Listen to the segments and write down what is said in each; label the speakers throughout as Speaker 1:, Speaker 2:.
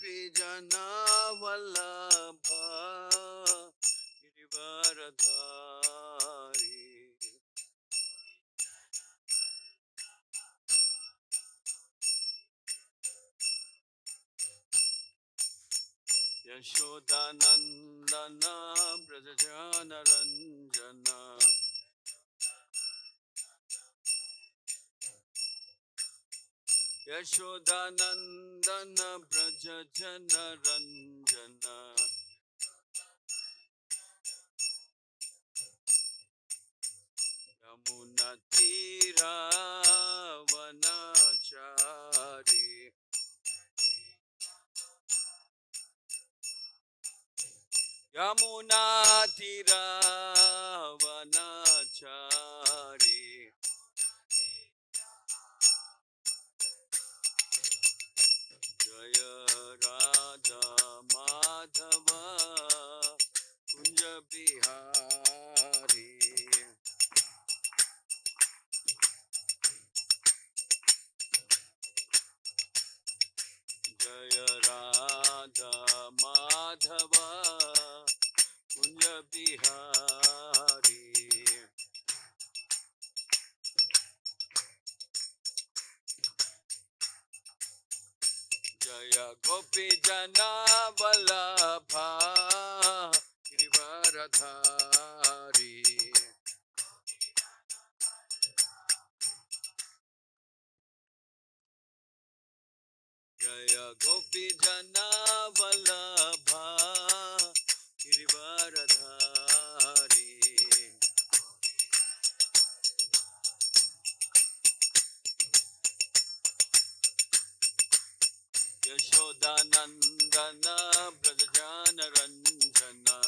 Speaker 1: Gopi Jana Vallabha Girivaradhari Yashodanandana Brajajana Ranjana Yashodanandana Brajajana Ranjana Yamuna Tira Vanachari Yamuna Tira Vanachari Jaya Radha Madhava Kunja Bihari Jaya Radha Madhava Kunja Bihari Jaya Gopi Jana Vallabha Girivaradhari Jaya Gopi Jana Vallabha Girivaradhari Yashodanandana Brajajana Ranjana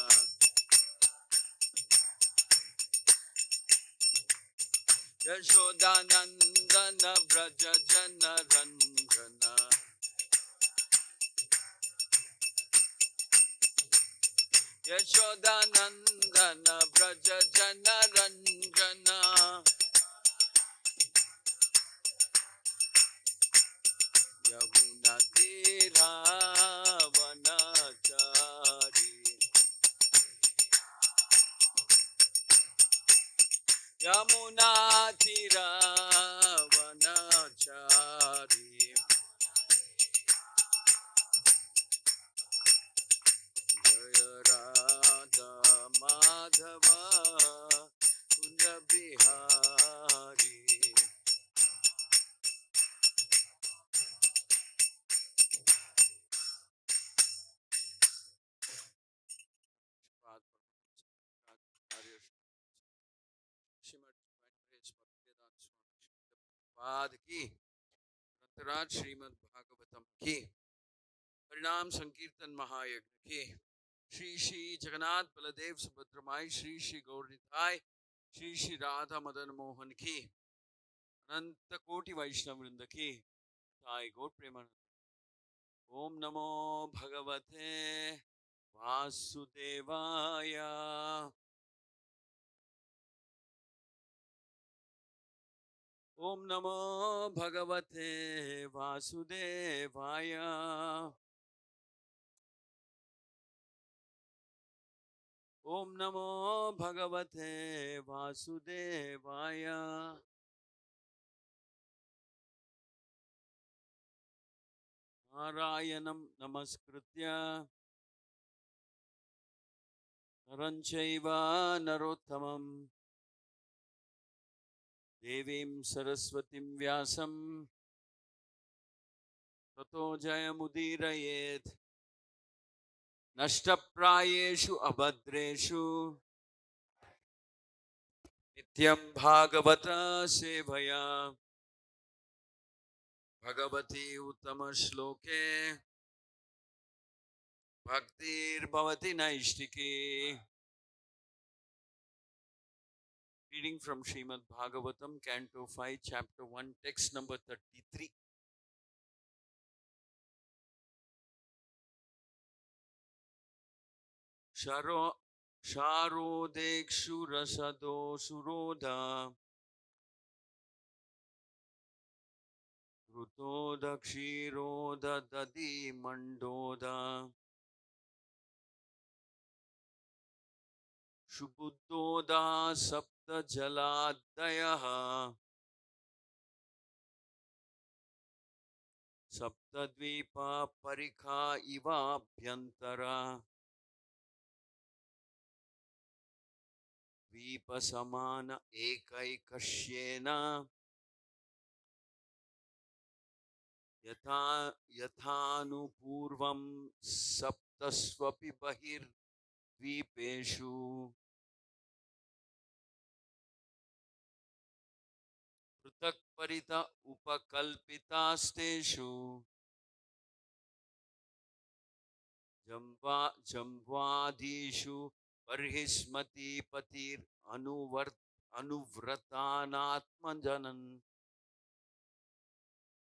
Speaker 1: Yashodanandana Brajajana Ranjana Yashodanandana Brajajana Ranjana Yamuna Tira Vanachari Yamuna Tira Vanachari Jaya Radha Madhava Kunja Bihari Srimad Bhagavatam की ग्रंथराज श्रीमद् भागवतम की परिणाम संकीर्तन महायज्ञ की श्री श्री जगन्नाथ बलदेव सुभद्रमाई श्री श्री गौरनिताय श्री श्री राधा मदन मोहन की अनंत कोटि वैष्णव वृंद की ताई गौर प्रेमानंद ओम नमो भगवते वासुदेवाय ओम नमो भगवते वासुदेवाय ओम नमो भगवते वासुदेवाय नारायणं नमस्कृत्य नरं चैव नरोत्तमं देवीं सरस्वतीं व्यासं ततो जयमुदीरयेत् नष्टप्रायेषु अभद्रेषु नित्यं भागवत सेवया Bhagwati उत्तमश्लोके भक्तिर्भवति नैष्टिकी. Reading from Srimad Bhagavatam, Canto 5, Chapter 1, text number 33. Sharodekshu rasado surodha Krutod Kshiroda Dadi Mandoda Shubuddoda Sapta Jaladayaha Saptadvipa Parikha Iva Bhyantara Dvipa Samana Ekaikashyena Yathanu Saptasvapi Bahir Dvipeshu Prutak Parita Upakalpitasteshu Jambadishu Parhismati Patir Anuvratanatmajanan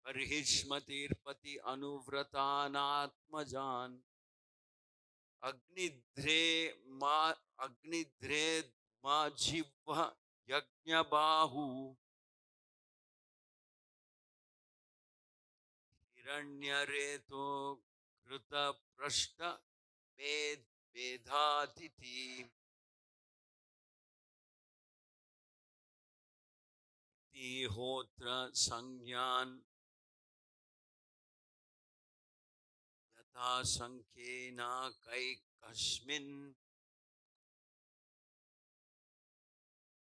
Speaker 1: Parhishmatir Pati Anuvratanatmajan Agnidre Ma Jivva Yajnabahu Hiranyareto Kruta Prashta Vedhatiti Tihotra Sangyan Yatha Sankhena Kaikasmin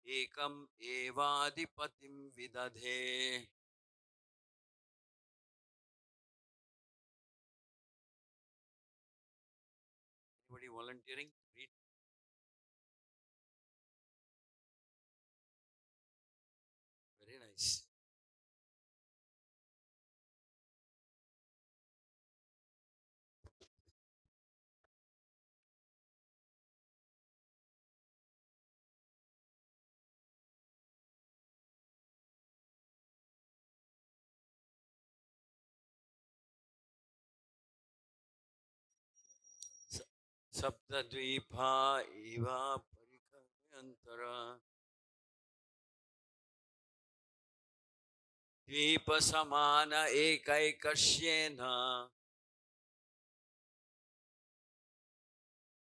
Speaker 1: Ekam Evadipatim Vidadhe. Anybody volunteering? Read. Very nice. Saptadvipa Iva Parikanyantara Dvipa Samana Ekaikashyena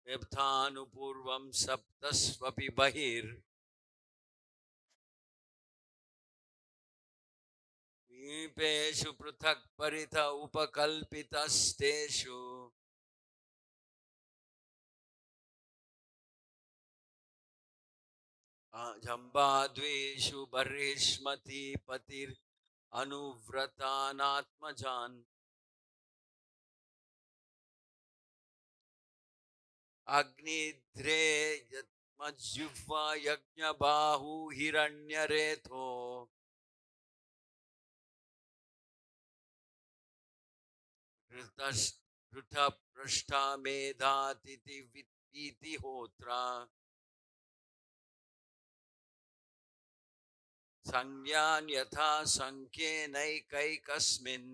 Speaker 1: Vebthanupurvam Saptasvapi Bahir Dvipeshu Pruthak Parita Upakalpitasteshu Jambadveshu Barishmati Patir Anuvratanatmajan Agnidre Yatmajyuva Yajnabahu Hiranyaretho Rita Prashta Medhatiti Viti Hotra Sangyan Yatha Sankhenaikaikasmin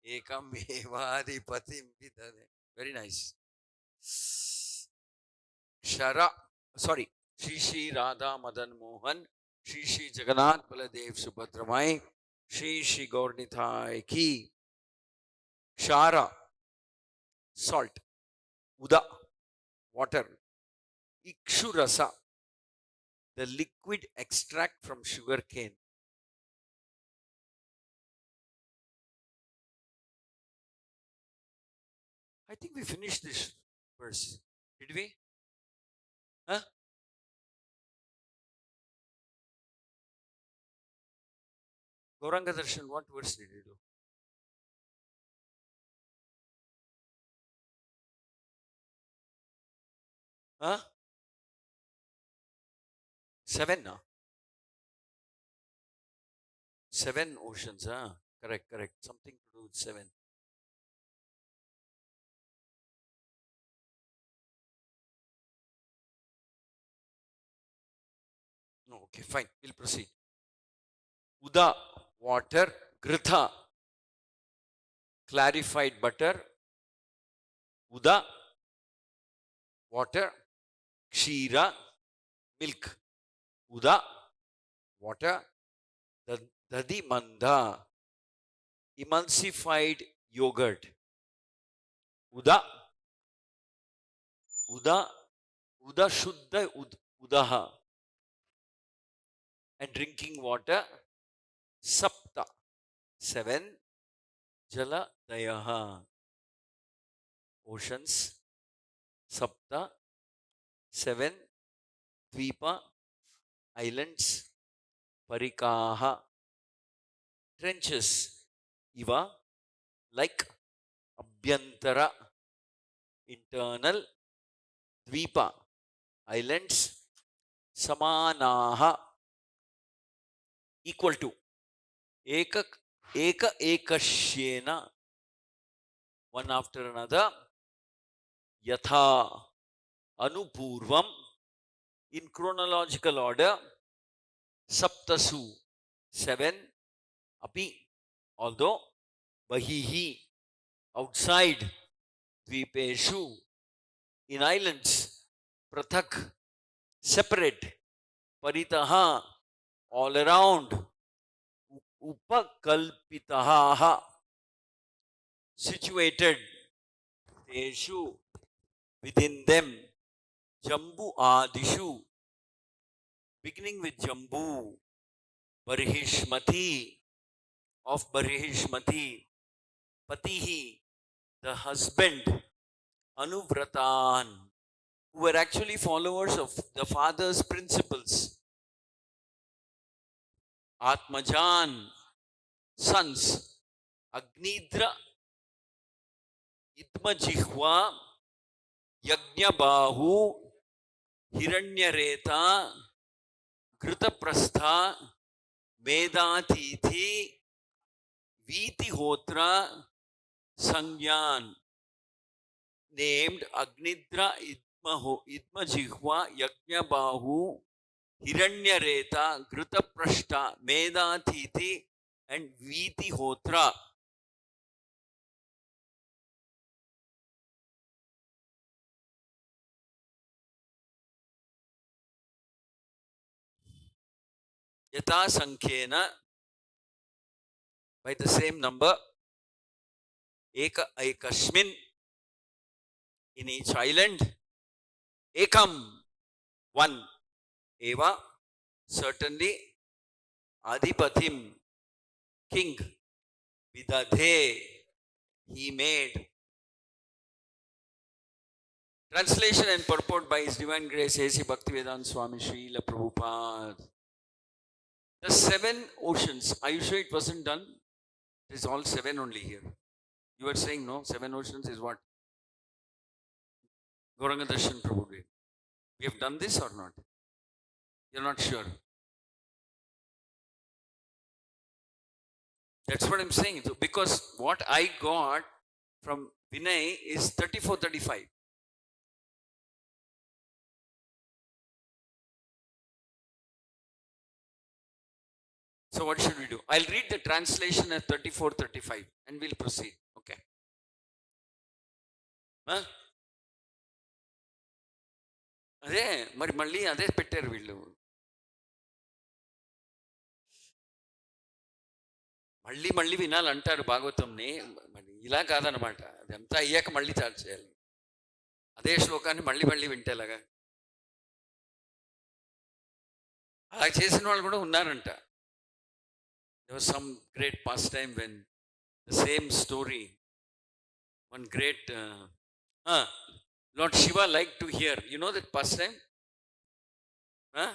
Speaker 1: Ekam Evadipatim Vidade. Very nice. Shri Radha Madan Mohan, Shri Jagannath Baladev Subhadramai, Shri Gaurnithai Ki, Shara, salt, Uda, water, Ikshurasa, the liquid extract from sugar cane. I think we finished this verse. Did we? Huh? Gauranga Darshan, what verse did you do? Huh? 7, no? 7 oceans, huh? Correct. Something to do with 7. No, okay, fine. We'll proceed. Uda, water, Gritha, clarified butter, Uda, water, Kshira, milk, Uda, water, Dadi Manda, emulsified yogurt. Uda, Uda, Uda Shuddha Udaha. And drinking water. Sapta, 7. Jala Dayaha, oceans. Sapta, 7. Dvipa, islands. Parikaha, trenches. Iva, like. Abhyantara, internal. Dvipa, islands. Samanaha, equal to. Eka ekashyena, one after another. Yatha, anupurvam, in chronological order. Saptasu, 7. Api, although. Bahihi, outside. Dvipeshu, in islands. Prathak, separate. Paritaha, all around. Upakalpitaha, situated. Teshu, within them. Jambu adishu, beginning with Jambu. Barhishmati, of Barhishmati. Patihi, the husband. Anuvratan, who were actually followers of the father's principles. Atmajan, sons. Agnidra, Idmajihva, Yajnabahu, Hiranyareta, Kritaprastha, Vedatithi, Vitihotra, Sangyan, named Agnidra, Idmajihva, Yajnabahu, Hiranyareta, Kritaprashta, Medatithi, and Vitihotra. Yata Sankhena, by the same number. Eka Ekashmin, in each island. Ekam, one. Eva, certainly. Adipatim, king. Vidadhe, he made. Translation and purport by His Divine Grace A.C. Bhaktivedanta Swami Srila Prabhupada. The 7 oceans, are you sure it wasn't done? It is all 7 only here. You were saying no, 7 oceans is what? Gauranga Darshan Prabhu did. We have done this or not? You're not sure. That's what I'm saying. So because what I got from Vinay is 34-35. So what should we do? I'll read the translation at 34-35 and we'll proceed. Okay. Huh? అదే మరి మళ్ళీ అదే పెట్టారు వీళ్ళు. మళ్ళీ మళ్ళీ వినాలంటారు భాగవతంని. మరి ఇలా కాదనమాట. అదంతా అయ్యాక మళ్ళీ చార్జ్ చేయాలి. అదే శ్లోకాన్ని మళ్ళీ మళ్ళీ వింటేలాగా. అలా చేసిన వాళ్ళు కూడా ఉన్నారంట. There was some great pastime when the same story, one great Lord Shiva liked to hear. You know that pastime? Huh?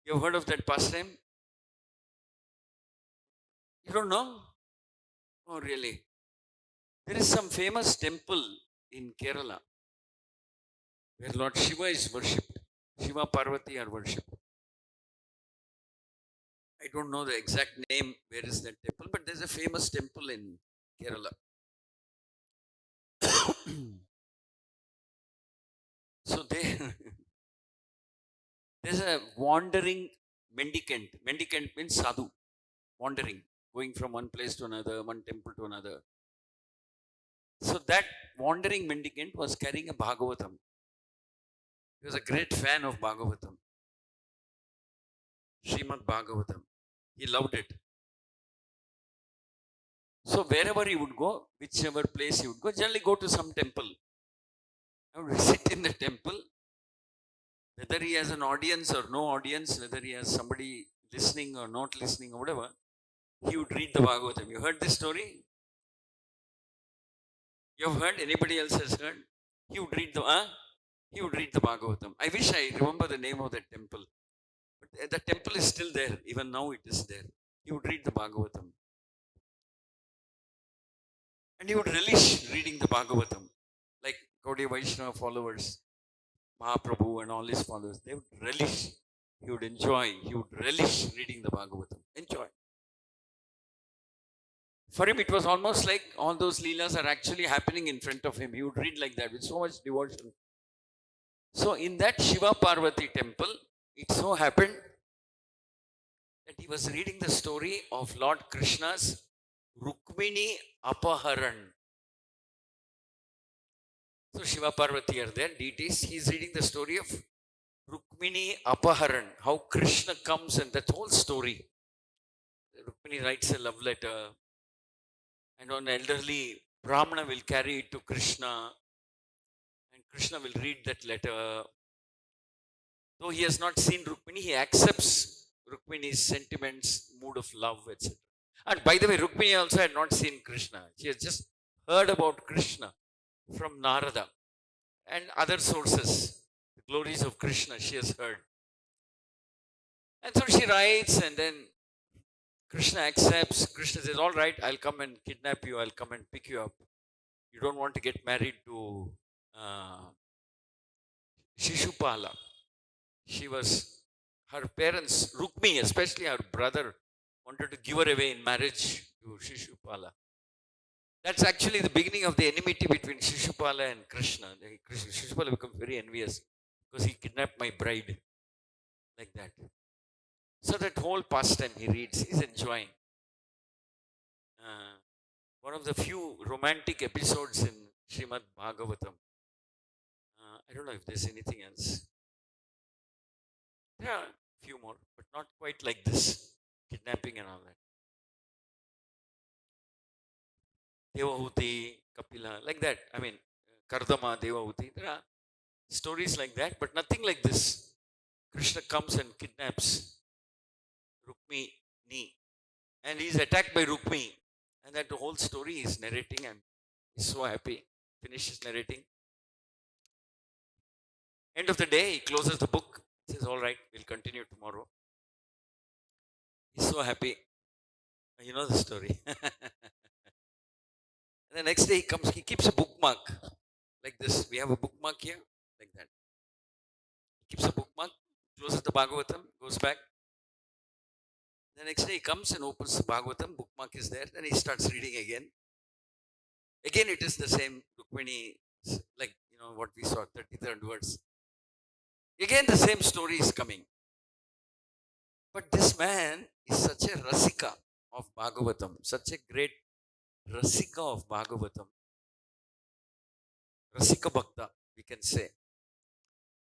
Speaker 1: You have heard of that pastime? You don't know? Oh, really? There is some famous temple in Kerala where Lord Shiva is worshipped. Shiva Parvati are worshipped. I don't know the exact name, where is that temple, but there's a famous temple in Kerala. So there's a wandering mendicant. Mendicant means sadhu, wandering, going from one place to another, one temple to another. So that wandering mendicant was carrying a Bhagavatam. He was a great fan of Bhagavatam, Srimad Bhagavatam. He loved it. So wherever he would go, whichever place he would go, generally go to some temple. I would sit in the temple, whether he has an audience or no audience, whether he has somebody listening or not listening or whatever, he would read the Bhagavatam. You heard this story? You have heard? Anybody else has heard? He would read the he would read the Bhagavatam. I wish I remember the name of that temple. But the temple is still there. Even now it is there. He would read the Bhagavatam. And he would relish reading the Bhagavatam. Like Gaudiya Vaishnava followers, Mahaprabhu and all his followers, they would relish. He would enjoy. He would relish reading the Bhagavatam. Enjoy. For him, it was almost like all those leelas are actually happening in front of him. He would read like that with so much devotion. So, in that Shiva Parvati temple, it so happened that he was reading the story of Lord Krishna's Rukmini Apaharan. So, Shiva Parvati are there, deities. He is reading the story of Rukmini Apaharan, how Krishna comes and that whole story. Rukmini writes a love letter, and an elderly Brahmana will carry it to Krishna, and Krishna will read that letter. Though he has not seen Rukmini, he accepts Rukmini's sentiments, mood of love, etc. And by the way, Rukmini also had not seen Krishna. She has just heard about Krishna from Narada and other sources. The glories of Krishna she has heard. And so she writes, and then Krishna accepts. Krishna says, all right, I'll come and kidnap you. I'll come and pick you up. You don't want to get married to Shishupala. She was, her parents, Rukmi, especially her brother, wanted to give her away in marriage to Shishupala. That's actually the beginning of the enmity between Shishupala and Krishna. Shishupala becomes very envious because he kidnapped my bride. Like that. So that whole pastime he reads, he's enjoying. One of the few romantic episodes in Srimad Bhagavatam. I don't know if there's anything else. There are a few more, but not quite like this. Kidnapping and all that. Devahuti, Kapila, like that. I mean, Kardama, Devahuti. There are stories like that, but nothing like this. Krishna comes and kidnaps Rukmini. And he's attacked by Rukmi. And that whole story is narrating, and he's so happy. Finishes narrating. End of the day, he closes the book. Says, all right, we'll continue tomorrow. He's so happy. You know the story. And the next day he comes, he keeps a bookmark like this. We have a bookmark here, like that. He keeps a bookmark, closes the Bhagavatam, goes back. The next day he comes and opens the Bhagavatam, bookmark is there, then he starts reading again. Again, it is the same Rukmini, like, you know, what we saw, 33rd verse. Again, the same story is coming. But this man is such a Rasika of Bhagavatam, such a great Rasika of Bhagavatam. Rasika Bhakta, we can say.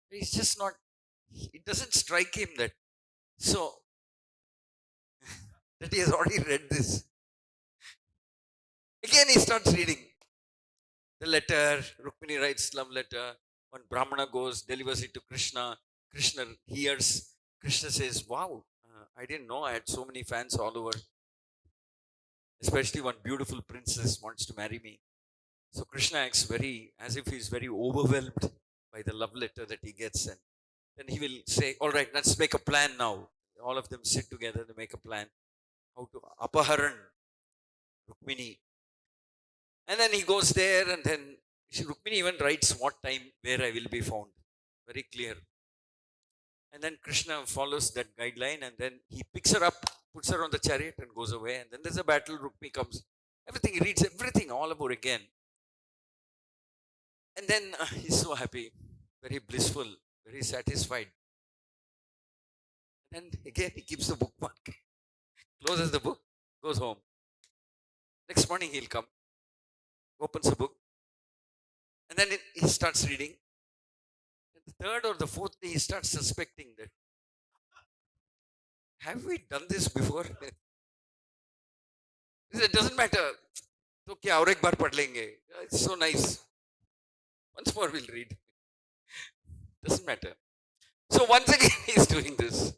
Speaker 1: He's just not, it doesn't strike him that, so, that he has already read this. Again, he starts reading the letter. Rukmini writes love letter. One Brahmana goes, delivers it to Krishna. Krishna hears. Krishna says, wow, I didn't know I had so many fans all over. Especially one beautiful princess wants to marry me. So Krishna acts as if he's very overwhelmed by the love letter that he gets. And then he will say, all right, let's make a plan now. All of them sit together to make a plan. How to Apaharan Rukmini. And then he goes there, and then Rukmini even writes what time, where I will be found. Very clear. And then Krishna follows that guideline, and then he picks her up, puts her on the chariot and goes away. And then there's a battle, Rukmini comes. Everything, he reads everything all over again. And then he's so happy, very blissful, very satisfied. And again he keeps the bookmark, closes the book, goes home. Next morning he'll come, opens the book, and then he starts reading. And the third or the fourth day he starts suspecting that have we done this before? It doesn't matter. तो क्या और एक बार पढ़ लेंगे. It's so nice. Once more we'll read. Doesn't matter. So once again he's doing this.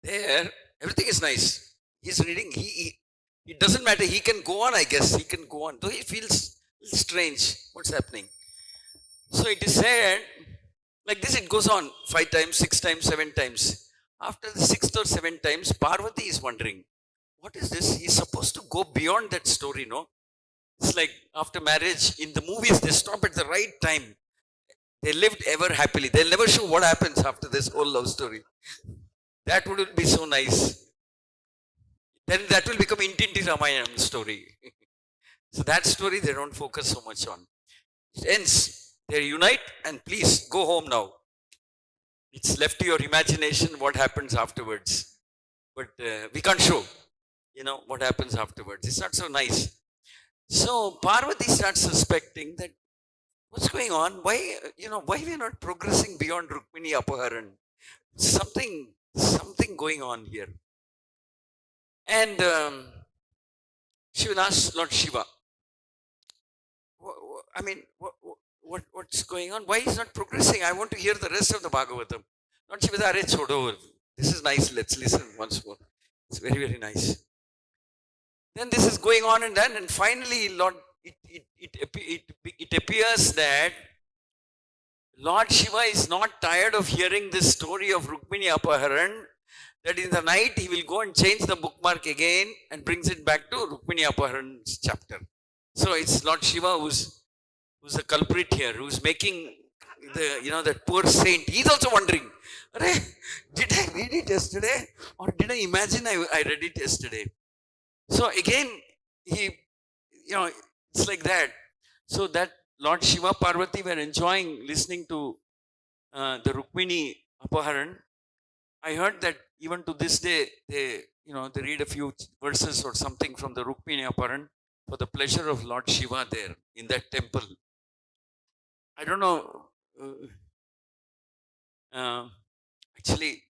Speaker 1: There, everything is nice. He's reading. It doesn't matter. He can go on, I guess. He can go on. Though he feels strange. What's happening? So it is said, like this, it goes on 5 times, 6 times, 7 times. After the 6th or 7th times, Parvati is wondering, what is this? He's supposed to go beyond that story, no? It's like after marriage, in the movies, they stop at the right time. They lived ever happily. They'll never show what happens after this whole love story. That would be so nice. Then that will become Intinti Ramayana story. So that story they don't focus so much on. It ends. They unite and please go home now. It's left to your imagination what happens afterwards. But we can't show, what happens afterwards. It's not so nice. So Parvati starts suspecting that what's going on? Why we are not progressing beyond Rukmini Apaharan? Something going on here. And she will ask Lord Shiva, I mean, what's going on? Why is not progressing? I want to hear the rest of the Bhagavatam. Lord Shiva, Are chodo. This is nice. Let's listen once more. It's very, very nice. Then this is going on and finally, Lord, it appears that Lord Shiva is not tired of hearing this story of Rukmini Apaharan, that in the night he will go and change the bookmark again and brings it back to Rukmini Apaharan's chapter. So it's Lord Shiva who's the culprit here, who's making that poor saint. He's also wondering, did I read it yesterday or did I imagine I read it yesterday? So again, it's like that. So that Lord Shiva, Parvati were enjoying listening to the Rukmini Apaharan. I heard that even to this day, they read a few verses or something from the Rukmini Apaharan for the pleasure of Lord Shiva there in that temple. I don't know. Actually,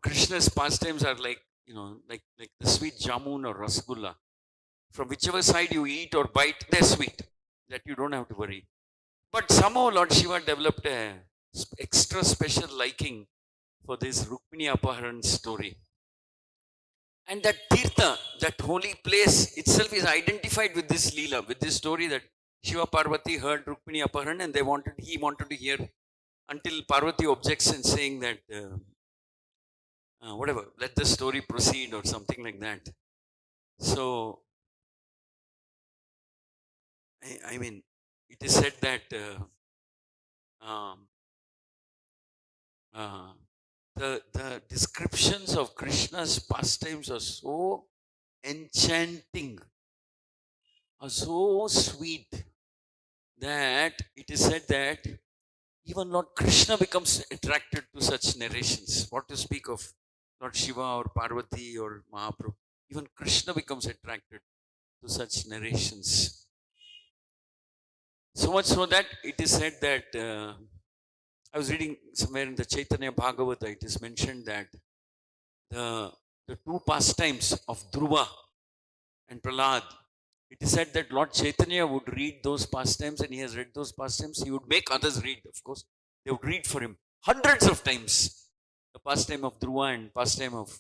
Speaker 1: Krishna's pastimes are like the sweet jamun or rasgulla. From whichever side you eat or bite, they're sweet. That you don't have to worry. But somehow Lord Shiva developed a extra special liking for this Rukmini Apaharan story. And that Tirtha, that holy place itself is identified with this Leela, with this story that Shiva Parvati heard Rukmini Apaharan and he wanted to hear until Parvati objects and saying that whatever, let the story proceed or something like that. So, I mean, it is said that the descriptions of Krishna's pastimes are so enchanting, are so sweet, that it is said that even Lord Krishna becomes attracted to such narrations. What to speak of Lord Shiva or Parvati or Mahaprabhu. Even Krishna becomes attracted to such narrations. So much so that it is said that I was reading somewhere in the Chaitanya Bhagavata, it is mentioned that the two pastimes of Dhruva and Prahlad, it is said that Lord Chaitanya would read those pastimes, and he has read those pastimes. He would make others read, of course. They would read for him hundreds of times. The pastime of Dhruva and pastime of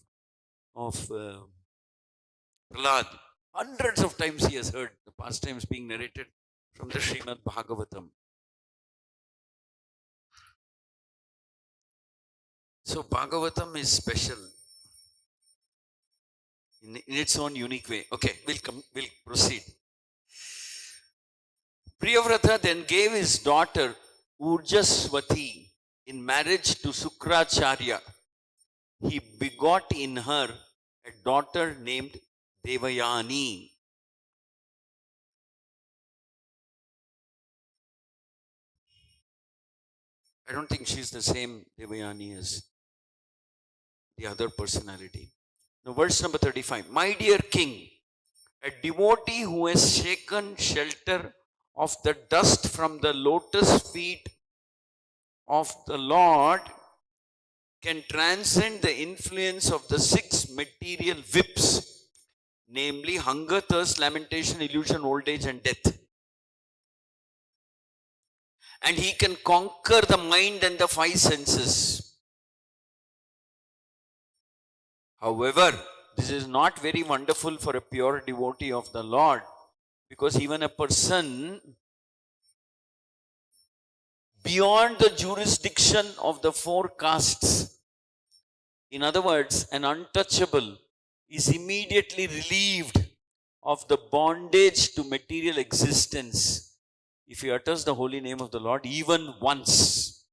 Speaker 1: Prahlad. Hundreds of times he has heard the pastimes being narrated from the Srimad Bhagavatam. So Bhagavatam is special in its own unique way. Okay, we'll proceed. Priyavrata then gave his daughter Urjaswati in marriage to Sukracharya. He begot in her a daughter named Devayani. I don't think she's the same Devayani as the other personality. Now, verse number 35. My dear king, a devotee who has shaken shelter of the dust from the lotus feet of the Lord can transcend the influence of the 6 material whips, namely hunger, thirst, lamentation, illusion, old age, and death. And he can conquer the mind and the 5 senses. However, this is not very wonderful for a pure devotee of the Lord, because even a person beyond the jurisdiction of the 4 castes, in other words, an untouchable, is immediately relieved of the bondage to material existence if he utters the holy name of the Lord even once.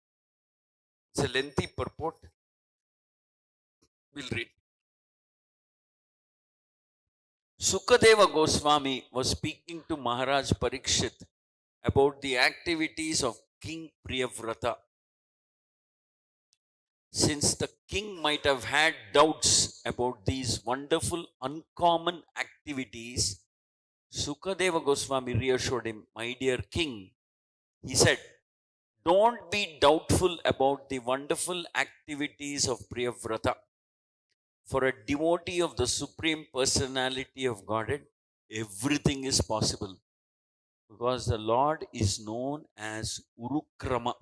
Speaker 1: It's a lengthy purport. We'll read. Sukadeva Goswami was speaking to Maharaj Parikshit about the activities of King Priyavrata. Since the king might have had doubts about these wonderful, uncommon activities, Sukadeva Goswami reassured him, "My dear king," he said, "don't be doubtful about the wonderful activities of Priyavrata. For a devotee of the Supreme Personality of Godhead, everything is possible, because the Lord is known as Urukrama."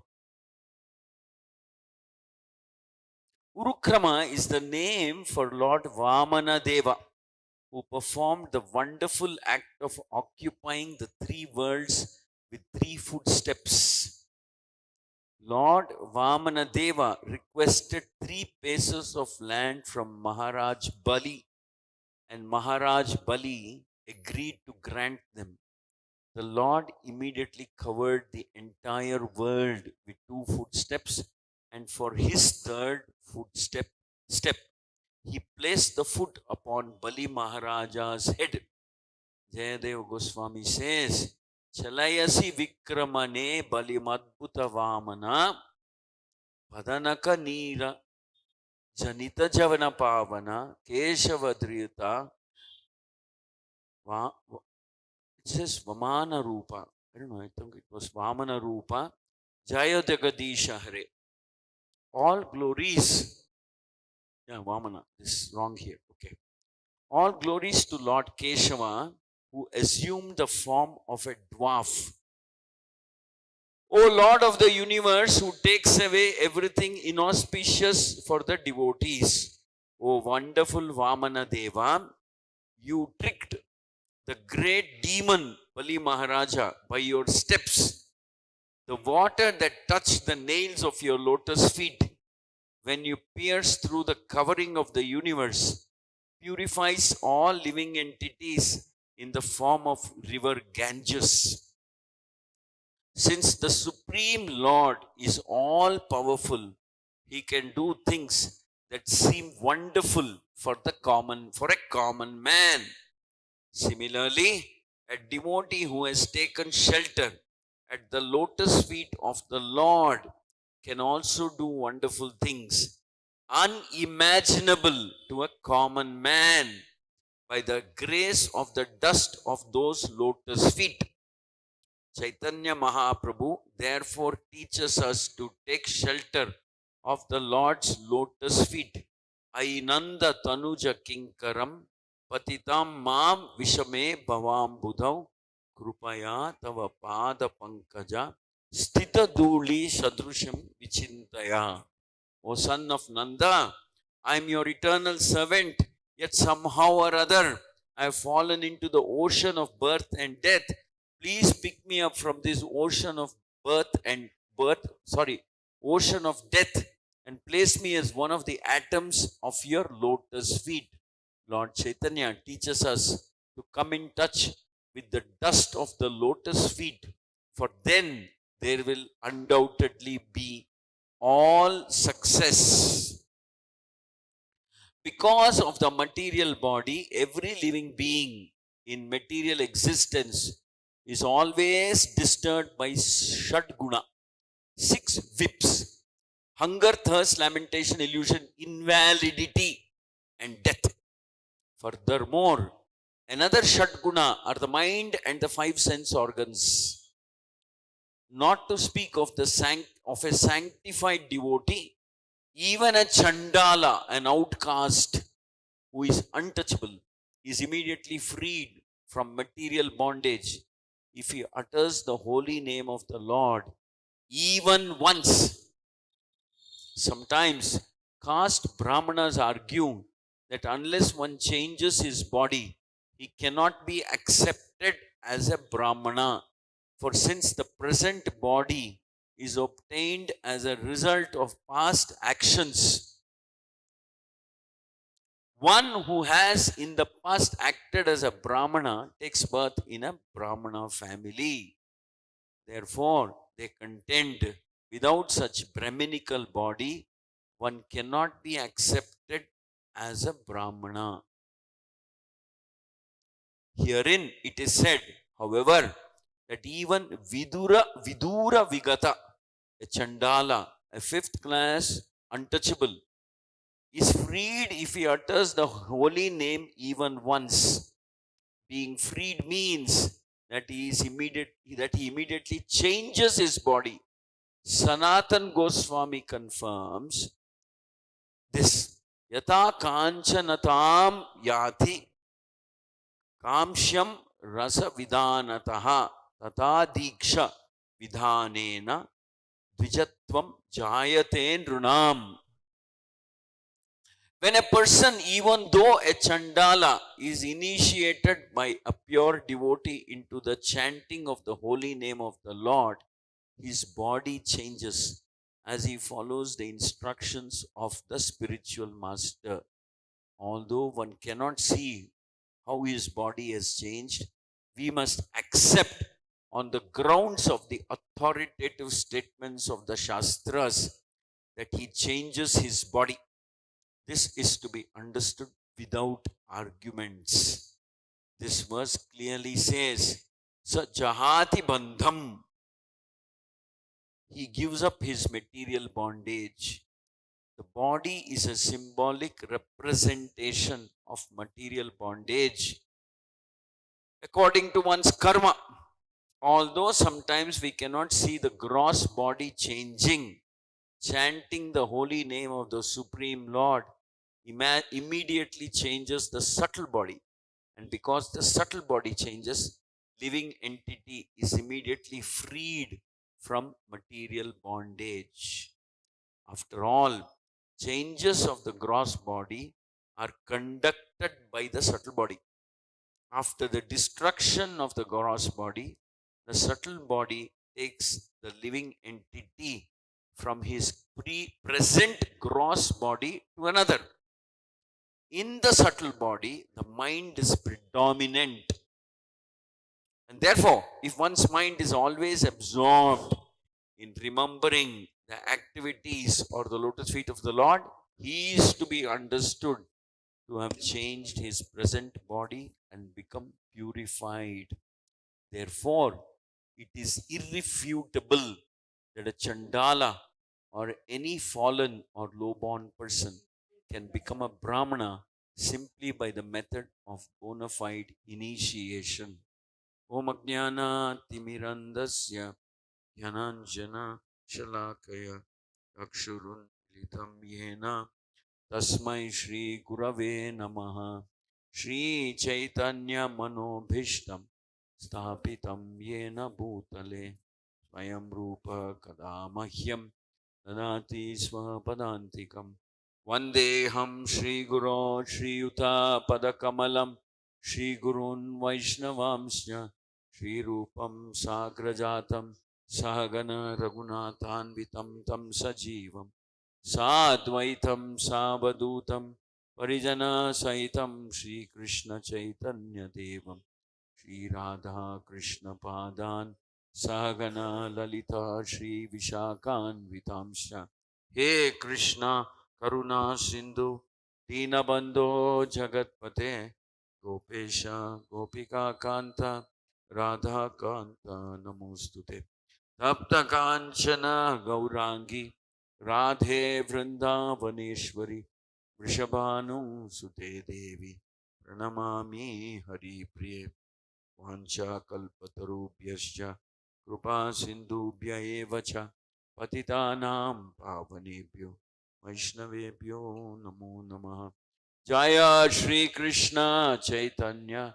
Speaker 1: Urukrama is the name for Lord Vamana Deva, who performed the wonderful act of occupying the 3 worlds with 3 footsteps. Lord Vamana Deva requested 3 paces of land from Maharaj Bali, and Maharaj Bali agreed to grant them. The Lord immediately covered the entire world with 2 footsteps, and for his 3rd footstep, he placed the foot upon Bali Maharaja's head. Jayadev Goswami says, "Chalayasi Vikramane Bali Madbhuta Vamana Padanaka Neera Janita Javana Pavana Keshavadriyata." It says Vamana Rupa. I don't know, I think it was Vamana Rupa. Jaya Jagadisha Hare. All glories. Yeah, Vamana. This is wrong here. Okay. All glories to Lord Keshava, who assumed the form of a dwarf. O Lord of the universe, who takes away everything inauspicious for the devotees. O wonderful Vamana Deva, you tricked the great demon Bali Maharaja by your steps. The water that touched the nails of your lotus feet when you pierce through the covering of the universe purifies all living entities in the form of river Ganges. Since the Supreme Lord is all powerful, he can do things that seem wonderful for a common man. Similarly, a devotee who has taken shelter at the lotus feet of the Lord can also do wonderful things unimaginable to a common man by the grace of the dust of those lotus feet. Chaitanya Mahaprabhu therefore teaches us to take shelter of the Lord's lotus feet. Ainanda tanuja kinkaram patitam mam vishame bhavam budhav krupaya tava pada pankaja stita dhuli sadrusham vichintaya. O son of Nanda, I am your eternal servant, yet somehow or other I have fallen into the ocean of birth and death. Please pick me up from this ocean of ocean of death, and place me as one of the atoms of your lotus feet. Lord Chaitanya teaches us to come in touch with the dust of the lotus feet, for then there will undoubtedly be all success. Because of the material body, every living being in material existence is always disturbed by Shadguna, 6 whips: hunger, thirst, lamentation, illusion, invalidity, and death. Furthermore, another Shadguna are the mind and the 5 sense organs. not to speak of of a sanctified devotee, even a chandala, an outcast who is untouchable, is immediately freed from material bondage if he utters the holy name of the Lord even once. Sometimes caste Brahmanas argue that unless one changes his body, he cannot be accepted as a Brahmana. For since the present body is obtained as a result of past actions, one who has in the past acted as a Brahmana takes birth in a Brahmana family. Therefore, they contend without such Brahminical body, one cannot be accepted as a Brahmana. Herein it is said, however, that even Vidura Vigata, a Chandala, a fifth class untouchable, is freed if he utters the holy name even once. Being freed means that he immediately changes his body. Sanatan Goswami confirms this. Yata kanchanatam yati kamshyam rasa vidanataha tata diksha vidhanena dvijatvam jayate nrunam. When a person, even though a Chandala, is initiated by a pure devotee into the chanting of the holy name of the Lord, his body changes as he follows the instructions of the spiritual master. Although one cannot see how his body has changed, we must accept on the grounds of the authoritative statements of the Shastras that he changes his body. This is to be understood without arguments. This verse clearly says, Sa Jahati Bandham. He gives up his material bondage. The body is a symbolic representation of material bondage according to one's karma. Although sometimes we cannot see the gross body changing, chanting the holy name of the Supreme Lord immediately changes the subtle body. And because the subtle body changes, living entity is immediately freed from material bondage. After all, changes of the gross body are conducted by the subtle body. After the destruction of the gross body, the subtle body takes the living entity from his present gross body to another. In the subtle body, the mind is predominant. And therefore, if one's mind is always absorbed in remembering the activities or the lotus feet of the Lord, he is to be understood to have changed his present body and become purified. Therefore, it is irrefutable that a Chandala or any fallen or low-born person can become a Brahmana simply by the method of bona fide initiation. Om Ajnana Timirandasya Jnananjana Shalakaya Akshurun Litam Yena Tasmai Shri Gurave Namaha Shri Chaitanya Manobhishtam Sthapitam Yena Bhutale Swayam Rupa Kadamahyam Dadati Swapadantikam Vandeham Shri Guru Shri Yuta Padakamalam Shri Gurun Vaishnavamsya Shri Rupam Sagrajatam Sahagana Raghunathanvitam Tam Sajivam Sadvaitam Savadutam Parijana Saitam Shri Krishna Chaitanya Devam Shri Radha Krishna Padan Sahagana Lalita Shri Vishakan Vitamsha He Krishna Karuna Sindhu Dinabandho Jagatpate Gopesha Gopika Kanta Radha Kanta Namostute Tapta Kanchana Gaurangi Radhe Vrindavaneshwari Vrishabhanu Sute Devi Pranamami Hari Priye Vancha Kalpatarubhyascha Kripa sindhubhya eva cha patitanam pavanebhyo Vaishnavebhyo namo namaha. Jaya Shri Krishna Chaitanya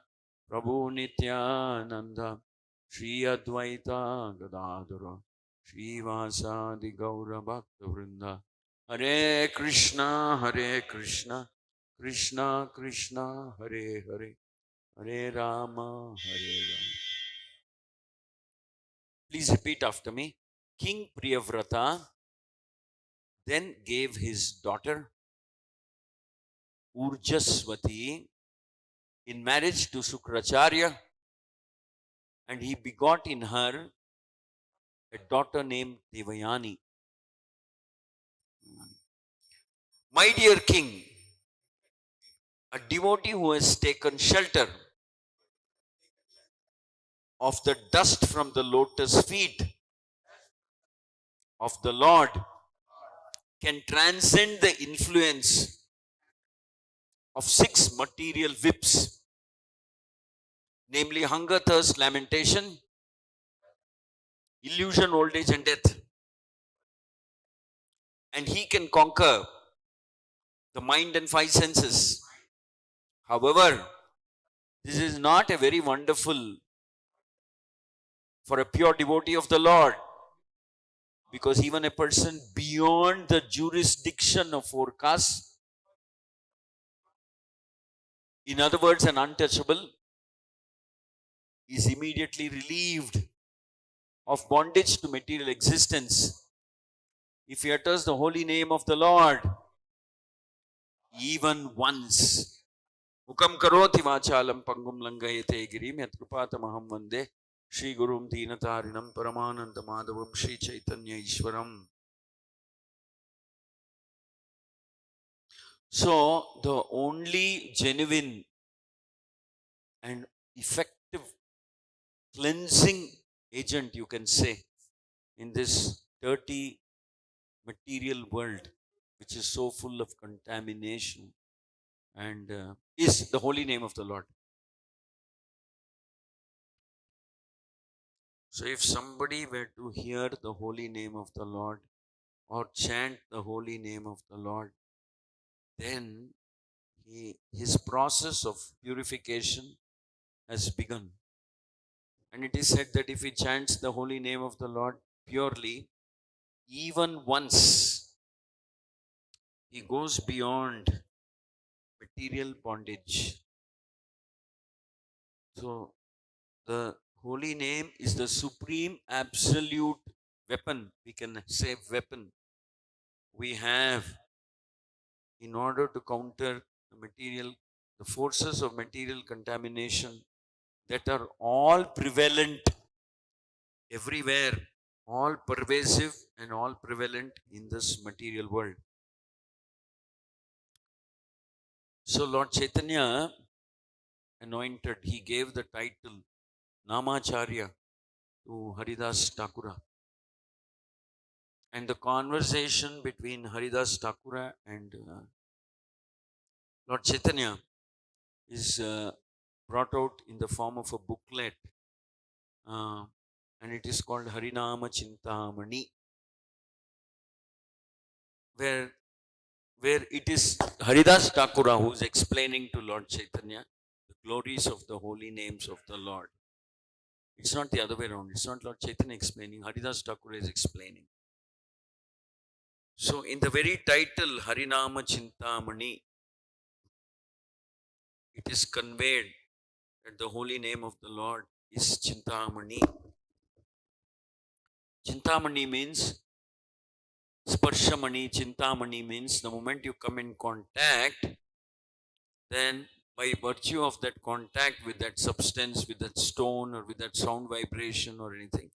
Speaker 1: Prabhu Nityananda Shri Advaita Gadadara Shri Vasadi Gaura Bhakta Vrinda. Hare Krishna Krishna Krishna Hare Hare Hare Rama Hare Rama. Please repeat after me. King Priyavrata then gave his daughter Urjaswati in marriage to Sukracharya, and he begot in her a daughter named Devayani. My dear king, a devotee who has taken shelter of the dust from the lotus feet of the Lord can transcend the influence of 6 material whips, namely hunger, thirst, lamentation, illusion, old age, and death. And he can conquer the mind and 5 senses. However, this is not a very wonderful for a pure devotee of the Lord, because even a person beyond the jurisdiction of 4 castes, in other words, an untouchable, is immediately relieved of bondage to material existence if he utters the holy name of the Lord even once. Mukam karoti vachalam pangum langayate girim yat kripatamaham vande Shri Gurum Deenatarinam Paramananda Madhavam Shri Chaitanya Ishwaram. So, the only genuine and effective cleansing agent, you can say, in this dirty material world, which is so full of contamination, and is the holy name of the Lord. So, if somebody were to hear the holy name of the Lord or chant the holy name of the Lord, then his process of purification has begun. And it is said that if he chants the holy name of the Lord purely, even once, he goes beyond material bondage. So, the holy name is the supreme absolute weapon, we can say weapon, we have in order to counter the forces of material contamination that are all prevalent everywhere, all pervasive and all prevalent in this material world. So Lord Chaitanya anointed, he gave the title Namacharya to Haridas Thakura. And the conversation between Haridas Thakura and Lord Chaitanya is brought out in the form of a booklet, and it is called Harinama Chintamani, where it is Haridas Thakura who is explaining to Lord Chaitanya the glories of the holy names of the Lord. It's not the other way around. It's not Lord Chaitanya explaining, Haridas Thakura is explaining. So in the very title Harinama Chintamani, it is conveyed that the holy name of the Lord is Chintamani. Chintamani means Sparshamani. Chintamani means the moment you come in contact, then by virtue of that contact with that substance, with that stone or with that sound vibration or anything,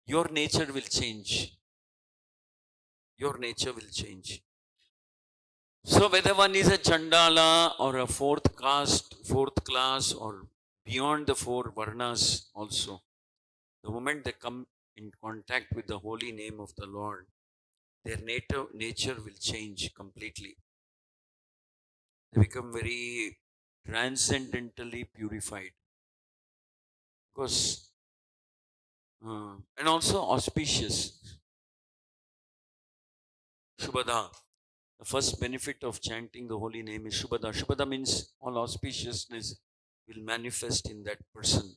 Speaker 1: your nature will change. Your nature will change. So whether one is a Chandala or a 4th caste, 4th class, or beyond the 4 Varnas also, the moment they come in contact with the holy name of the Lord, their nature will change completely. They become very transcendentally purified. Because and also auspicious. Shubhada. The first benefit of chanting the holy name is Shubhada. Shubhada means all auspiciousness will manifest in that person.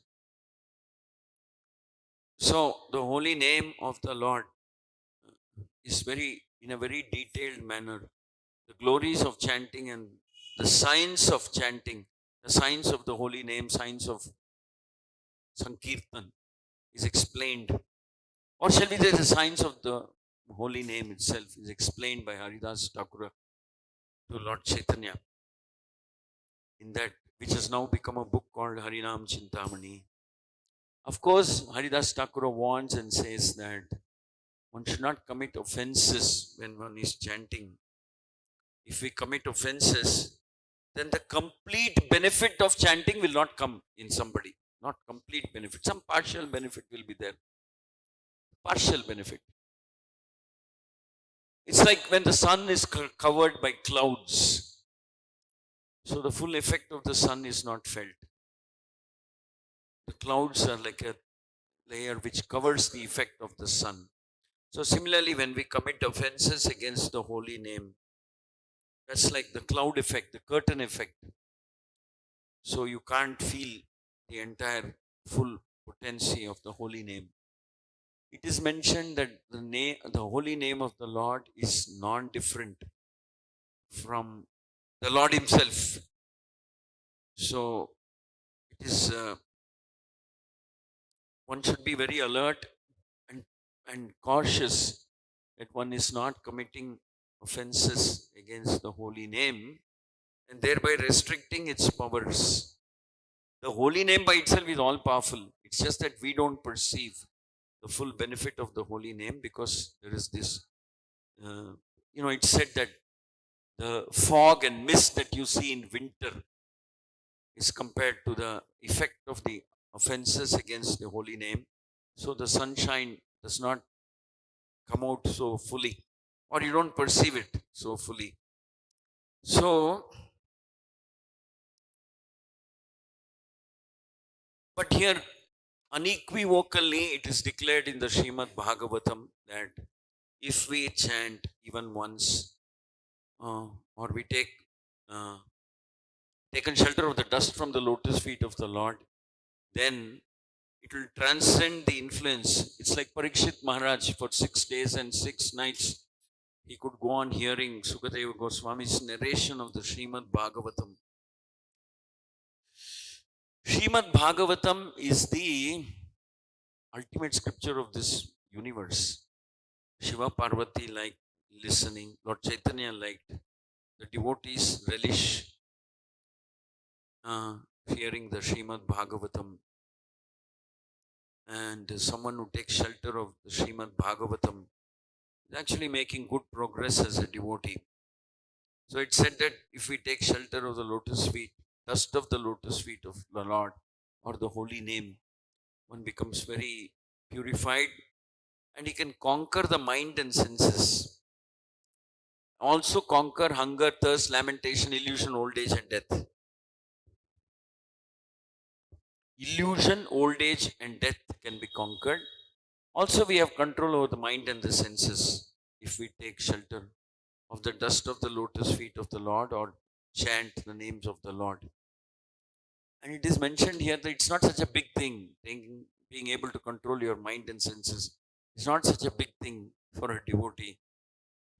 Speaker 1: So the holy name of the Lord is in a very detailed manner. The glories of chanting and the signs of chanting, the signs of the holy name, signs of Sankirtan is explained. Or shall we say the signs of the holy name itself is explained by Haridas Thakura to Lord Chaitanya in that which has now become a book called Harinam Chintamani. Of course, Haridas Thakura warns and says that one should not commit offenses when one is chanting. If we commit offenses, then the complete benefit of chanting will not come in somebody. Not complete benefit. Some partial benefit will be there. Partial benefit. It's like when the sun is covered by clouds. So the full effect of the sun is not felt. The clouds are like a layer which covers the effect of the sun. So similarly, when we commit offenses against the holy name, that's like the cloud effect, the curtain effect. So you can't feel the entire full potency of the holy name. It is mentioned that the holy name of the Lord is non-different from the Lord Himself. So it is one should be very alert and cautious that one is not committing offenses against the holy name and thereby restricting its powers. The holy name by itself is all powerful. It's just that we don't perceive the full benefit of the holy name because there is this, it's said that the fog and mist that you see in winter is compared to the effect of the offenses against the holy name. So the sunshine does not come out so fully, or you don't perceive it so fully. So, but here unequivocally it is declared in the Srimad Bhagavatam that if we chant even once, or we uh, taken shelter of the dust from the lotus feet of the Lord, then it will transcend the influence. It's like Parikshit Maharaj for 6 days and 6 nights. He could go on hearing Sukadeva Goswami's narration of the Srimad Bhagavatam. Srimad Bhagavatam is the ultimate scripture of this universe. Shiva Parvati liked listening. Lord Chaitanya liked. The devotees relish hearing the Srimad Bhagavatam. And someone who takes shelter of the Srimad Bhagavatam is actually making good progress as a devotee. So it said that if we take shelter of the lotus feet, dust of the lotus feet of the Lord or the holy name, one becomes very purified and he can conquer the mind and senses. Also conquer hunger, thirst, lamentation, illusion, old age and death. Illusion, old age and death can be conquered. Also we have control over the mind and the senses if we take shelter of the dust of the lotus feet of the Lord or chant the names of the Lord. And it is mentioned here that it's not such a big thing, being able to control your mind and senses. It's not such a big thing for a devotee.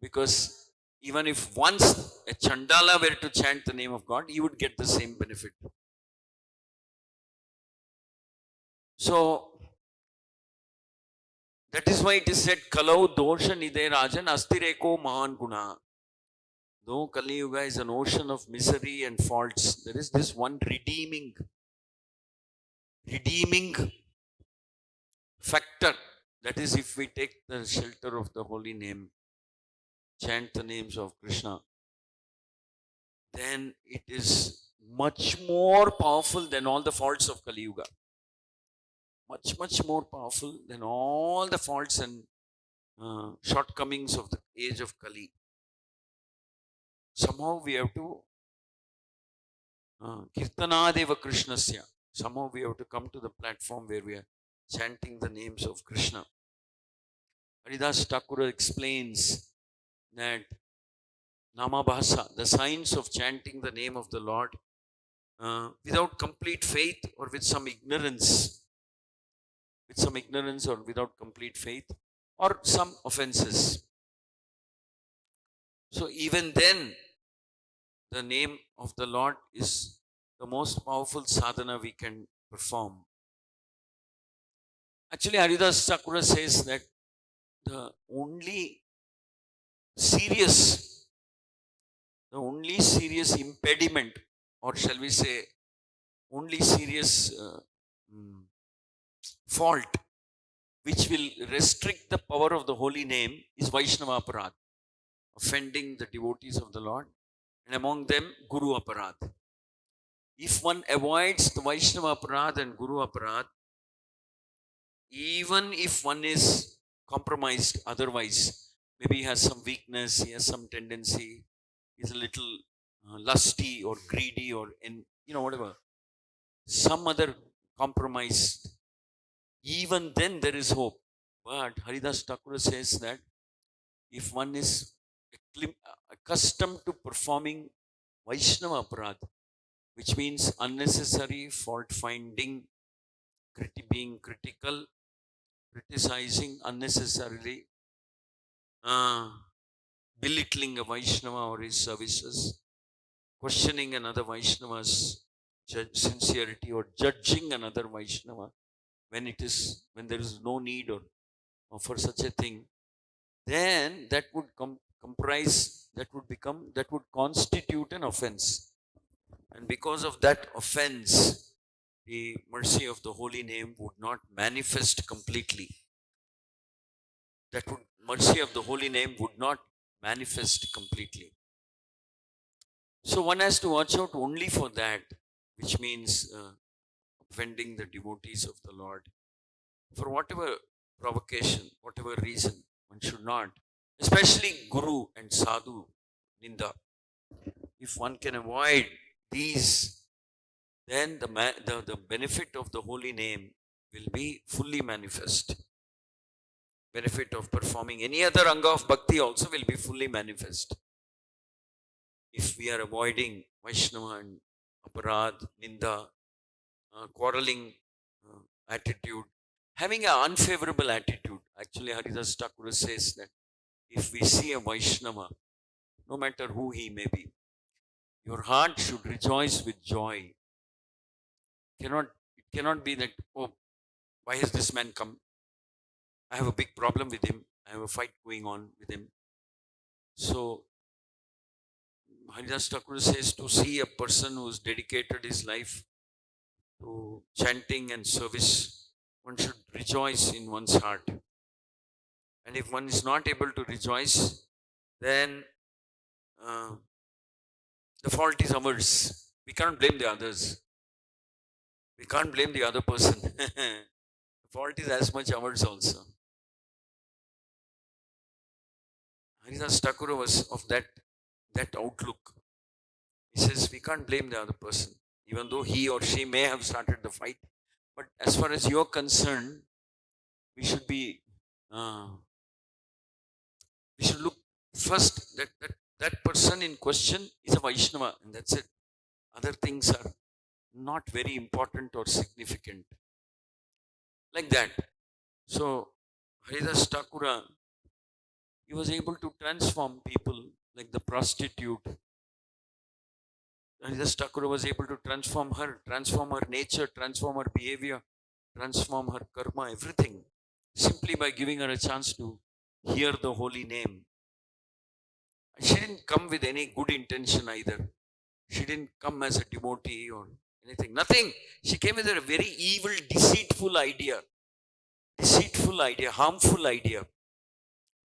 Speaker 1: Because even if once a Chandala were to chant the name of God, he would get the same benefit. So, that is why it is said, Kalau dosha nide rajan astireko mahan guna. Though Kali Yuga is an ocean of misery and faults, there is this one redeeming factor. That is, if we take the shelter of the holy name, chant the names of Krishna, then it is much more powerful than all the faults of Kali Yuga. Much more powerful than all the faults and shortcomings of the age of Kali. Somehow we have to Kirtanadeva Krishnasya. Somehow we have to come to the platform where we are chanting the names of Krishna. Haridas Thakur explains that Namabhasa, the science of chanting the name of the Lord, without complete faith or with some ignorance or without complete faith or some offenses. So even then, the name of the Lord is the most powerful sadhana we can perform. Actually, Haridas Thakur says that the only serious impediment, or shall we say, only serious fault which will restrict the power of the holy name is Vaishnava Aparad, offending the devotees of the Lord, and among them Guru Aparad. If one avoids the Vaishnava Aparad and Guru Aparad, even if one is compromised otherwise, maybe he has some weakness, he has some tendency, he's a little lusty or greedy or whatever, some other compromise, even then there is hope. But Haridas Thakur says that if one is accustomed to performing Vaishnava Aparad, which means unnecessary fault finding, being critical, criticizing unnecessarily, belittling a Vaishnava or his services, questioning another Vaishnava's sincerity, or judging another Vaishnava when there is no need or for such a thing, then that would constitute an offense. And because of that offense, the mercy of the holy name would not manifest completely. Mercy of the holy name would not manifest completely. So one has to watch out only for that, which means offending the devotees of the Lord. For whatever provocation, whatever reason, one should not, especially Guru and Sadhu Ninda. If one can avoid these, then the benefit of the holy name will be fully manifest. Benefit of performing any other anga of bhakti also will be fully manifest. If we are avoiding Vaishnava and Aparad, Ninda, quarreling attitude, having an unfavorable attitude. Actually, Haridas Thakur says that if we see a Vaishnava, no matter who he may be, your heart should rejoice with joy. It cannot be that, oh, why has this man come? I have a big problem with him. I have a fight going on with him. So, Haridas Thakur says to see a person who has dedicated his life to chanting and service, one should rejoice in one's heart. And if one is not able to rejoice, then the fault is ours. We can't blame the others. We can't blame the other person. The fault is as much ours also. Haridas Thakur was of that outlook. He says we can't blame the other person, even though he or she may have started the fight. But as far as you're concerned, we should look first that person in question is a Vaishnava, and that's it. Other things are not very important or significant. Like that. So, Haridas Thakur, he was able to transform people like the prostitute. Haridas Thakur was able to transform her nature, transform her behavior, transform her karma, everything, simply by giving her a chance to hear the holy name. She didn't come with any good intention either. She didn't come as a devotee or anything. Nothing. She came with a very evil, deceitful idea, harmful idea.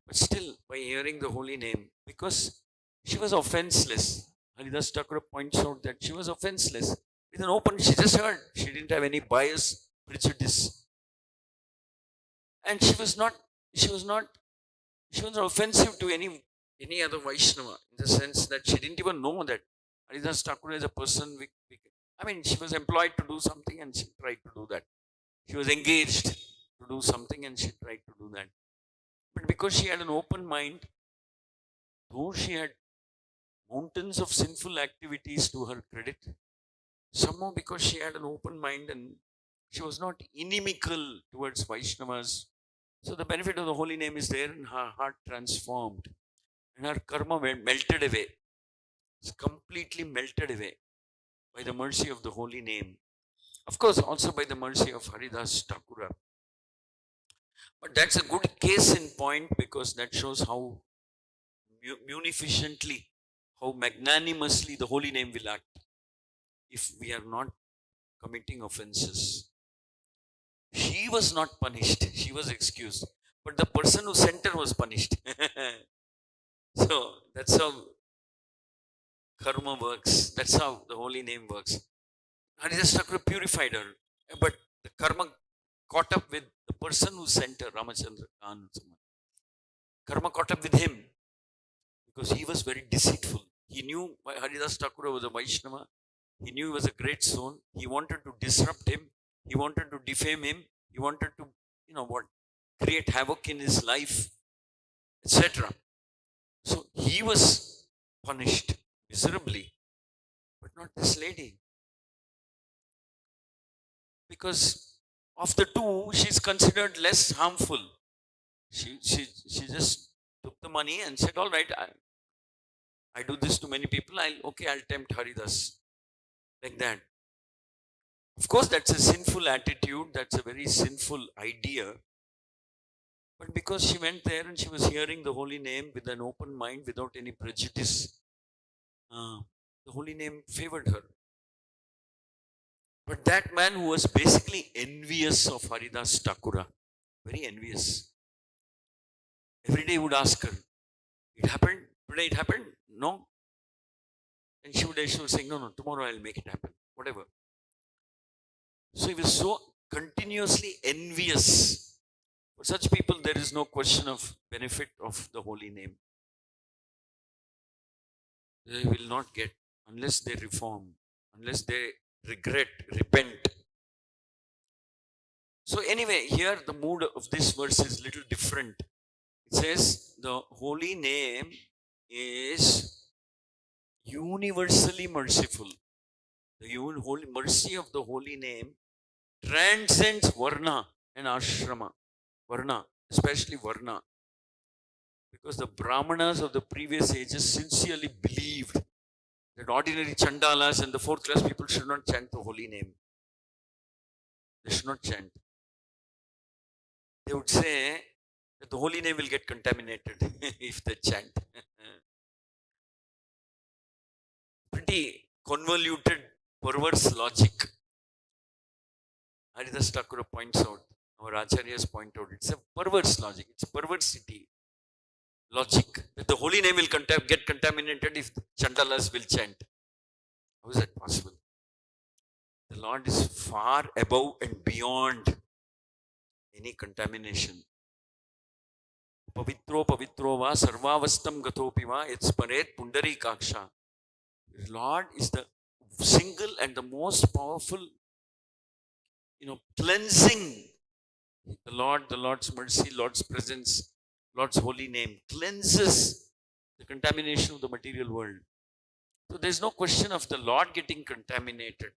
Speaker 1: But still, by hearing the holy name, because she was offenseless. Haridas Thakur points out that she was offenseless. With an open, she just heard. She didn't have any bias, prejudice. And she was not offensive to any other Vaishnava, in the sense that she didn't even know that Haridas Thakur is a person. She was employed to do something and she tried to do that. She was engaged. to do something and she tried to do that. But because she had an open mind, though she had mountains of sinful activities to her credit, somehow because she had an open mind and she was not inimical towards Vaishnavas, so the benefit of the holy name is there and her heart transformed and her karma melted away. It's completely melted away by the mercy of the holy name. Of course, also by the mercy of Haridas Thakura. But that's a good case in point because that shows how munificently, how magnanimously the holy name will act if we are not committing offenses. She was not punished, she was excused. But the person who sent her was punished. So that's how karma works. That's how the holy name works. Haridas Thakur purified her, but the karma caught up with the person who sent her, Ramachandra Khan. Karma caught up with him because he was very deceitful. He knew Haridas Thakur was a Vaishnava. He knew he was a great soul. He wanted to disrupt him. He wanted to defame him. He wanted to, create havoc in his life, etc. So he was punished miserably, but not this lady. Because of the two, she's considered less harmful. She just took the money and said, all right, I do this to many people. I'll tempt Haridas. Like that. Of course, that's a sinful attitude. That's a very sinful idea. But because she went there and she was hearing the holy name with an open mind, without any prejudice, the holy name favored her. But that man who was basically envious of Haridas Thakura, very envious, every day would ask her, it happened? Today it happened? No. And she would say, no, tomorrow I'll make it happen. Whatever. So he was so continuously envious. For such people, there is no question of benefit of the holy name. They will not get unless they reform, unless they repent. So anyway, here the mood of this verse is little different. It says the holy name is universally merciful. The holy mercy of the holy name transcends Varna and Ashrama. Varna, especially Varna. Because the Brahmanas of the previous ages sincerely believed that ordinary Chandalas and the fourth class people should not chant the holy name. They should not chant. They would say that the holy name will get contaminated if they chant. Pretty convoluted, perverse logic. Haridas Thakura points out, our acharyas point out, it's a perverse logic, it's perversity logic, that the holy name will get contaminated if the Chandalas will chant. How is that possible? The Lord is far above and beyond any contamination. Pavitro pavitro va sarvavastam gatopi va etsparet pundari kaksha. The Lord is the single and the most powerful, cleansing. The Lord's mercy, Lord's presence, Lord's holy name cleanses the contamination of the material world. So there's no question of the Lord getting contaminated.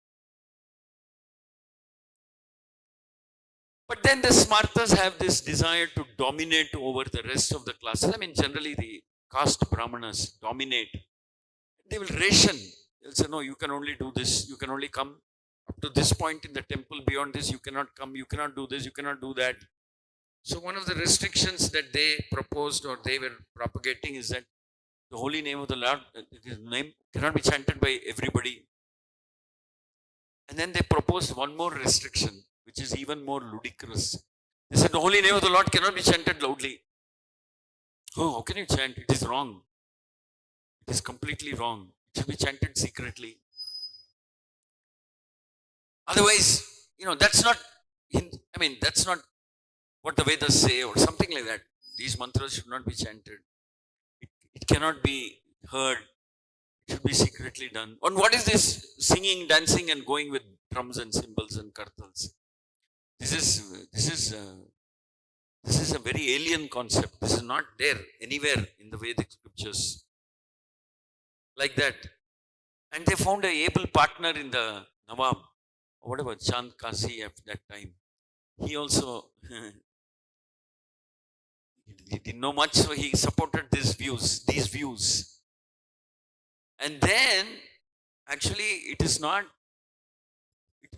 Speaker 1: But then the Smartas have this desire to dominate over the rest of the classes. I mean, generally the caste Brahmanas dominate. They will ration. They'll say, no, you can only do this. You can only come up to this point in the temple. Beyond this, you cannot come. You cannot do this. You cannot do that. So one of the restrictions that they proposed or they were propagating is that the holy name of the Lord, his name cannot be chanted by everybody. And then they proposed one more restriction, which is even more ludicrous. They said the holy name of the Lord cannot be chanted loudly. Oh, how can you chant? It is wrong. It is completely wrong. It should be chanted secretly. Otherwise, that's not what the Vedas say or something like that. These mantras should not be chanted. It cannot be heard. It should be secretly done. And what is this singing, dancing and going with drums and cymbals and kartals? This is This is a very alien concept. This is not there anywhere in the Vedic scriptures like that. And they found a able partner in the Nawab, whatever, Chand Kasi at that time. He also he didn't know much, so he supported these views. And then, actually, it is not,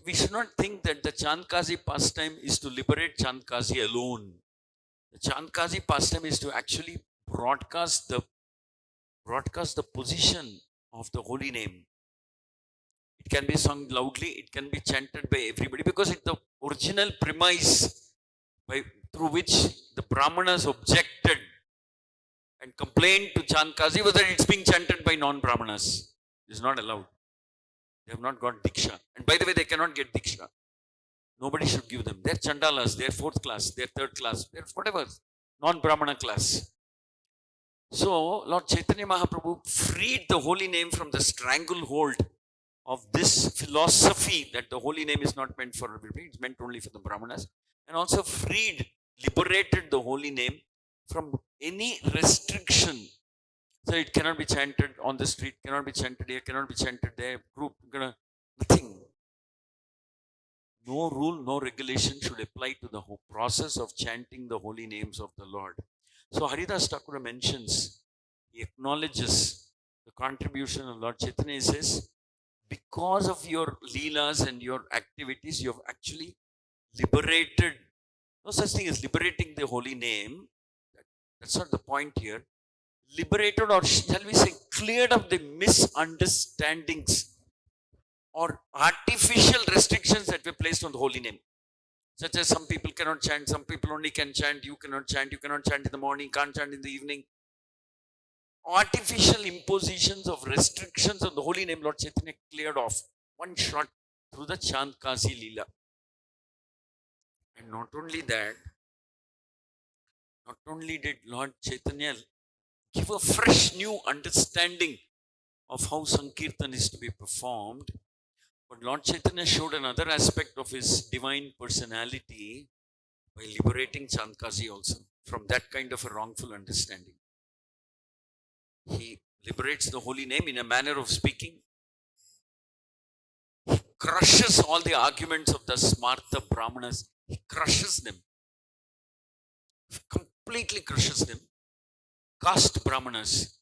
Speaker 1: we should not think that the Chand Kasi pastime is to liberate Chand Kasi alone. The Chand Kasi pastime is to actually broadcast the position of the holy name. It can be sung loudly, it can be chanted by everybody, because it's the original premise through which the Brahmanas objected and complained to Chand Kasi, whether it's being chanted by non-Brahmanas. It is not allowed. They have not got Diksha. And by the way, they cannot get Diksha. Nobody should give them. They're Chandalas, they're fourth class, they're third class, they're whatever, non-Brahmana class. So, Lord Chaitanya Mahaprabhu freed the holy name from the stranglehold of this philosophy that the holy name is not meant for everybody, it's meant only for the Brahmanas, and also liberated the holy name from any restriction. So it cannot be chanted on the street, cannot be chanted here, cannot be chanted there, group, nothing. No rule, no regulation should apply to the whole process of chanting the holy names of the Lord. So Haridas Thakur mentions, he acknowledges the contribution of Lord Chaitanya. He says, because of your leelas and your activities, you have actually liberated. No such thing as liberating the holy name. That's not the point here. Liberated, or shall we say, cleared up the misunderstandings or artificial restrictions that were placed on the holy name. Such as some people cannot chant, some people only can chant, you cannot chant in the morning, can't chant in the evening. Artificial impositions of restrictions on the holy name, Lord Chaitanya cleared off one shot through the Chand Kasi Leela. And not only that, not only did Lord Chaitanya give a fresh new understanding of how Sankirtan is to be performed, but Lord Chaitanya showed another aspect of his divine personality by liberating Chand Kasi also from that kind of a wrongful understanding. He liberates the holy name in a manner of speaking. He crushes all the arguments of the Smartha Brahmanas. He crushes them. Completely crushes them. Caste Brahmanas.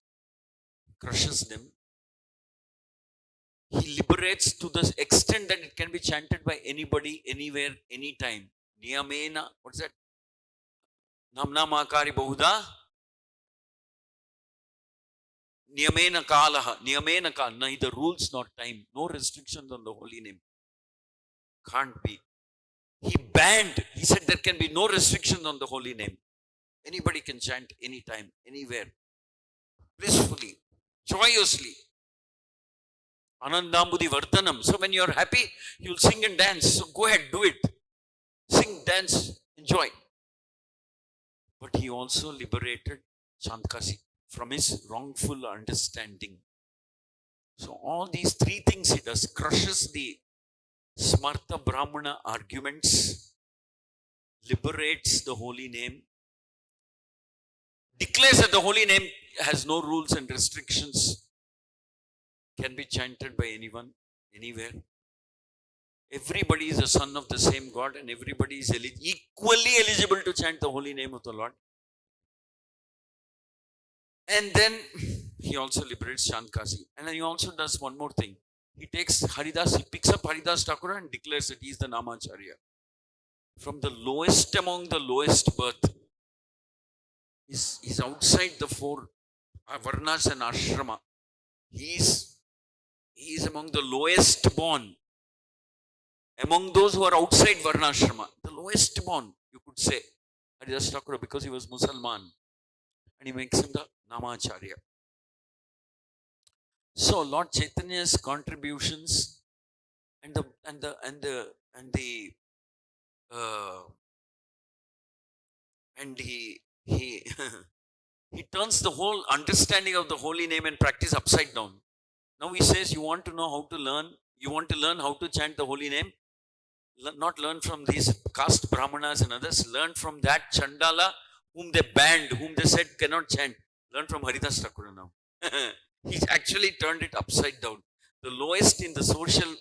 Speaker 1: Crushes them. He liberates to the extent that it can be chanted by anybody, anywhere, anytime. Niyamena, what's that? Namna Makari Bahuda. Niyamena Kalaha. Niyamena Kal. Neither rules nor time. No restrictions on the holy name. Can't be. He banned. He said there can be no restrictions on the holy name. Anybody can chant anytime, anywhere. Blissfully. Joyously. Anandambudi Vardhanam. So when you're happy, you'll sing and dance. So go ahead, do it. Sing, dance, enjoy. But he also liberated Chand Kasi from his wrongful understanding. So all these three things he does: crushes the Smartha Brahmana arguments, liberates the holy name, declares that the holy name has no rules and restrictions, can be chanted by anyone, anywhere. Everybody is a son of the same God, and everybody is equally eligible to chant the holy name of the Lord. And then he also liberates Chand Kasi. And then he also does one more thing. He takes Haridas, he picks up Haridas Thakur and declares that he is the Namacharya. From the lowest among the lowest birth. He's outside the four Varnas and Ashrama. He is among the lowest born. Among those who are outside Varnashrama. The lowest born, you could say. Haridas Thakur, because he was Musalman. And he makes him the Namacharya. So Lord Chaitanya's contributions and he he turns the whole understanding of the holy name and practice upside down. Now he says, you want to know how to learn, you want to learn how to chant the holy name? not learn from these caste brahmanas and others, learn from that Chandala whom they banned, whom they said cannot chant. Learn from Haridas Thakura now. He actually turned it upside down. The lowest in the social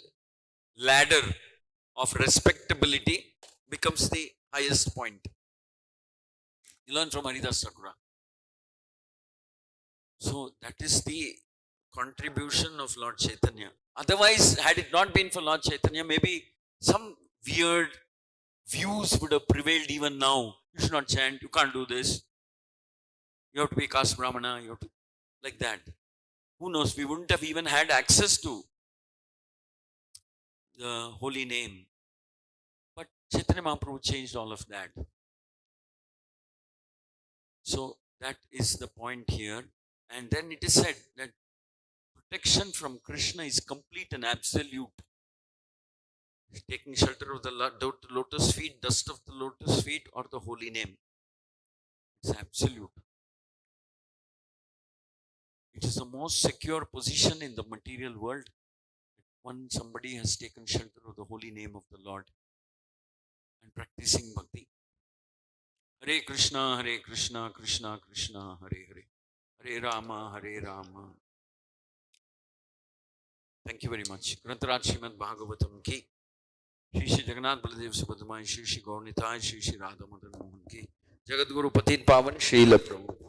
Speaker 1: ladder of respectability becomes the highest point. You learn from Haridas Thakura. So that is the contribution of Lord Chaitanya. Otherwise, had it not been for Lord Chaitanya, maybe some weird views would have prevailed even now. You should not chant, you can't do this, you have to be caste brahmana, you have to, like that. Who knows, we wouldn't have even had access to the holy name. But Chaitanya Mahaprabhu changed all of that. So that is the point here. And then it is said that protection from Krishna is complete and absolute. Taking shelter of the lotus feet, dust of the lotus feet, or the holy name. It's absolute. It is the most secure position in the material world. When somebody has taken shelter of the holy name of the Lord and practicing bhakti. Hare Krishna, Krishna Krishna, Hare Hare. Hare Rama, Hare Rama. Thank you very much. Grantaraj Srimad Bhagavatam ki. Shri Shri Jagannath Baladev Subhadramai, Shri Shri Gaur Nitai, Shri Shri Radha Madan Mohan ki. Jagat Guru Patit Pavan, Srila Prabhu.